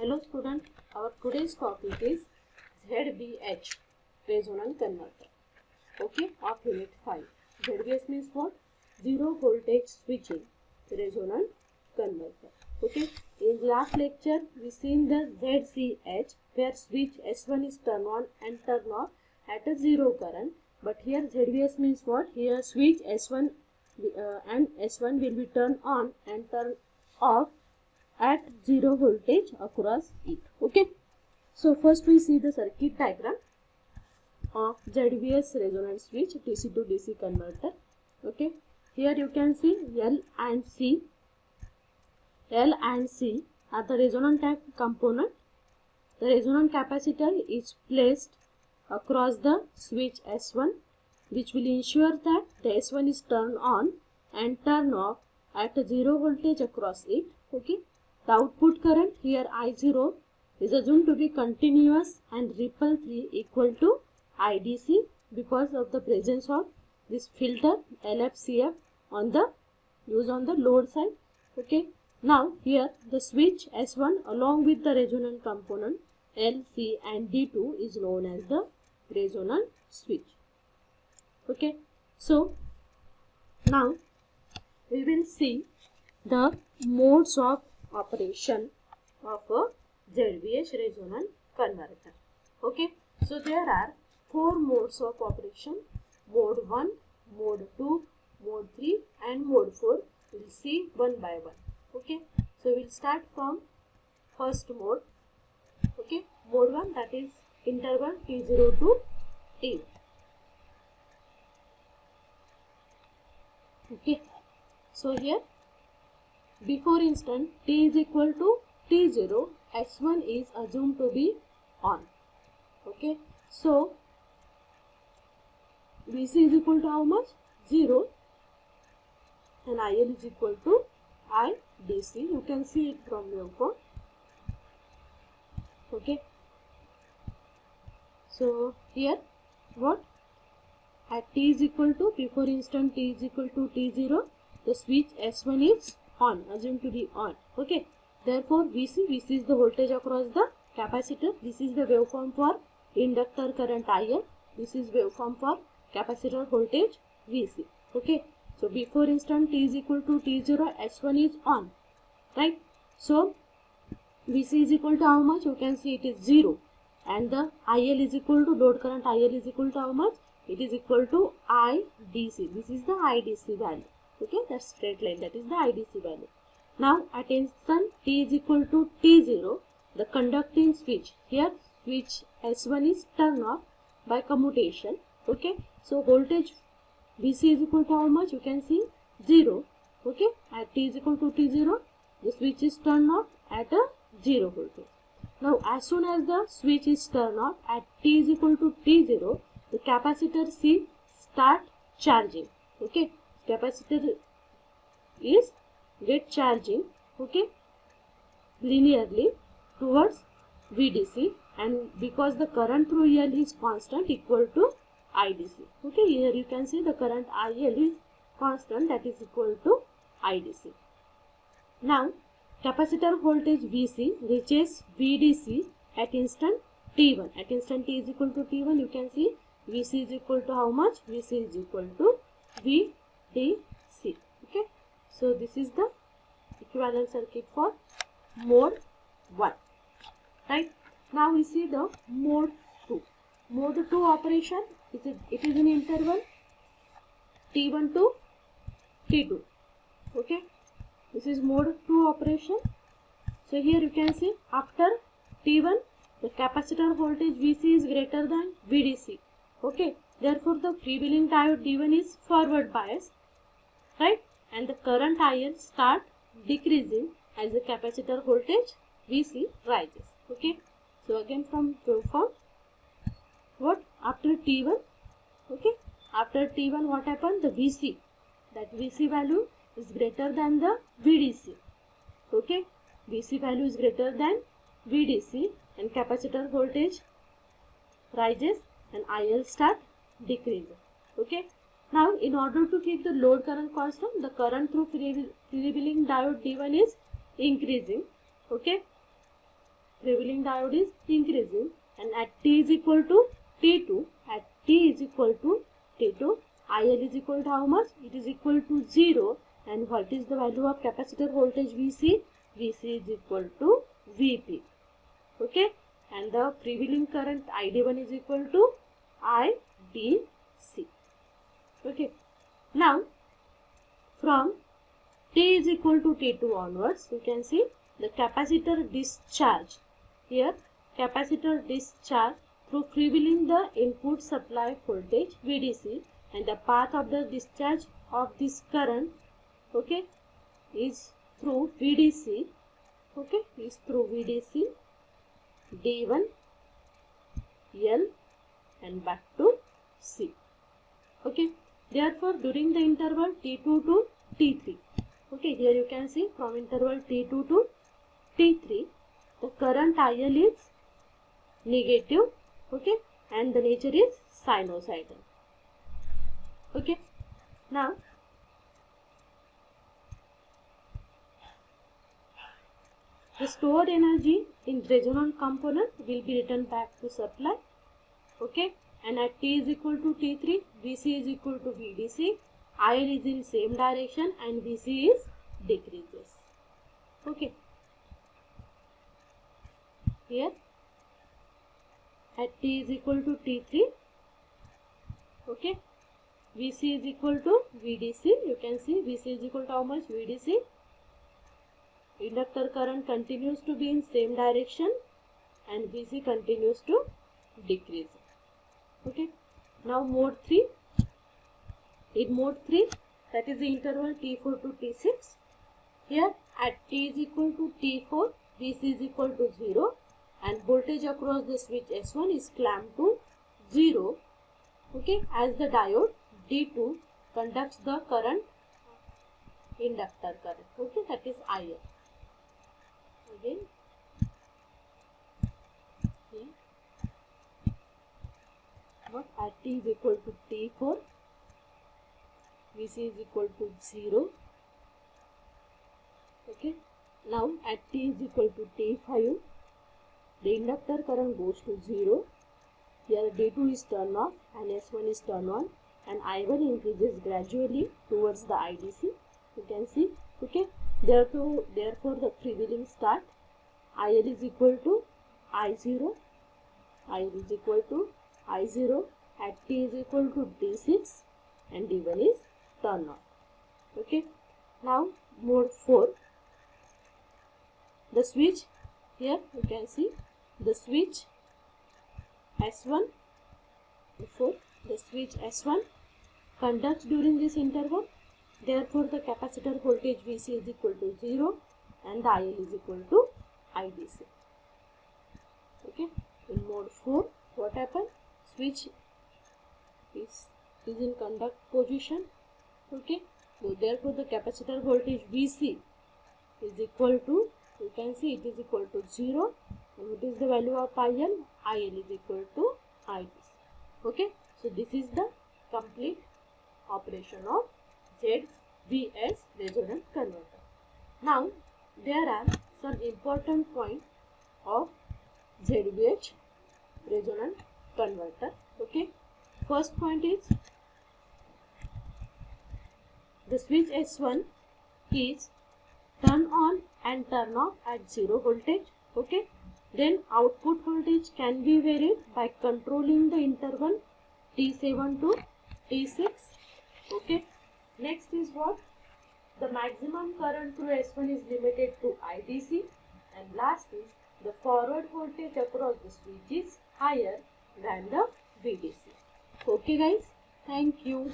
Hello student, our today's topic is ZVH, resonance converter. Okay, of unit 5. ZVH means what? Zero voltage switching resonance converter. Okay, in last lecture we seen the ZCH where switch S1 is turned on and turned off at a zero current. But here ZVH means what? Here switch S1 and S1 will be turned on and turned off at zero voltage across it. Okay, so first we see the circuit diagram of ZVS resonance switch DC to DC converter. Okay, here you can see L and C are the resonant type component. The resonant capacitor is placed across the switch S1, which will ensure that the S1 is turned on and turned off at a zero voltage across it. Okay, the output current here I0 is assumed to be continuous and ripple free equal to IDC because of the presence of this filter LFCF on the load side. Okay, now here the switch S1 along with the resonant component L, C and D2 is known as the resonant switch. Okay, so now we will see the modes of operation of a ZVH resonance converter. Okay, so there are 4 modes of operation: mode 1, mode 2, mode 3 and mode 4. We will see one by one. Okay, so we will start from first mode. Okay, mode 1, that is interval T0 to T. Okay, so here before instant T is equal to T0, S1 is assumed to be on. Okay, so VC is equal to how much? 0 and IL is equal to IDC. You can see it from your phone. Okay, so here what? At T is equal to, before instant T is equal to T0, the switch S1 is on, assumed to be on. Okay, therefore VC is the voltage across the capacitor. This is the waveform for inductor current IL. This is waveform for capacitor voltage VC. Okay, so before instant T is equal to T0, S1 is on, right? So VC is equal to how much? You can see it is 0 and the IL is equal to, load current IL is equal to how much? It is equal to IDC. This is the IDC value. Okay, that's straight line, that is the IDC value. Now at instant T is equal to T0, the conducting switch, here switch S1 is turned off by commutation. Okay, so voltage VC is equal to how much? You can see 0. Okay, at T is equal to T0, the switch is turned off at a 0 voltage. Now as soon as the switch is turned off at T is equal to T0, the capacitor C start charging. Okay, capacitor is get charging, okay, linearly towards VDC, and because the current through IL is constant equal to IDC. Okay, here you can see the current IL is constant, that is equal to IDC. Now capacitor voltage VC reaches VDC at instant T1. At instant T is equal to T1, you can see VC is equal to how much? VC is equal to VDC. Okay, so this is the equivalent circuit for mode 1. Right, now we see the mode 2. Mode 2 operation, it is in interval T1 to T2. Okay, this is mode 2 operation. So here you can see after T1 the capacitor voltage VC is greater than VDC. Okay, therefore the freewheeling diode D1 is forward bias, right, and the current IL start decreasing as the capacitor voltage VC rises. Okay, so again from waveform, what after T1, okay, after T1 what happened? The VC, that VC value is greater than the VDC. Okay, VC value is greater than VDC and capacitor voltage rises and IL start decreasing. Okay, now in order to keep the load current constant, the current through freewheeling diode D1 is increasing. Okay, prevailing diode is increasing, and at t is equal to T2, at t is equal to T2, IL is equal to how much? It is equal to 0. And what is the value of capacitor voltage VC? VC is equal to VP. Okay, and the prevailing current ID1 is equal to IDC. Okay, now from t is equal to T2 onwards, you can see the capacitor discharge. Here, capacitor discharge through prevailing the input supply voltage VDC, and the path of the discharge of this current, okay, is through VDC, okay, is through VDC, D1, L, and back to C. Okay, therefore during the interval T2 to T3, okay, here you can see from interval T2 to T3, the current IL is negative, okay, and the nature is sinusoidal. Okay, now the stored energy in resonant component will be returned back to supply. Okay, and at t is equal to T3, VC is equal to VDC, IL is in same direction and VC is decreases. Okay, here at t is equal to T3, okay, VC is equal to VDC. You can see VC is equal to how much? VDC. Inductor current continues to be in same direction and VC continues to decrease. Okay, now mode 3. In mode 3, that is the interval T4 to T6. Here at t is equal to T4, VC is equal to 0 and voltage across the switch S1 is clamped to 0. Okay, as the diode D2 conducts the current, inductor current, okay, that is IL. Again, here, what at t is equal to T4, VC is equal to 0. Okay, now at t is equal to T5, the inductor current goes to 0. Here D2 is turned off and S1 is turned on, and I1 increases gradually towards the IDC. You can see, okay. Therefore the freewheeling start. IL is equal to I0. IL is equal to I0 at t is equal to D6 and D1 is turned on. Okay. Now mode 4. The switch, here you can see the switch S1, before the switch S1 conducts during this interval. Therefore the capacitor voltage VC is equal to 0 and the IL is equal to IDC. Okay, in mode 4, what happened? Switch is in conduct position. Okay, so therefore the capacitor voltage VC is equal to, you can see it is equal to 0, and what is the value of IL? IL is equal to IDC. Okay, so this is the complete operation of ZVS resonant converter. Now there are some important points of ZVH resonant converter. Okay, first point is the switch S1 is turn on and turn off at 0 voltage. Okay, then output voltage can be varied by controlling the interval T7 to T6. Okay, next is what? The maximum current through S1 is limited to IDC, and last is the forward voltage across the switch is higher than the VDC. Okay guys, thank you.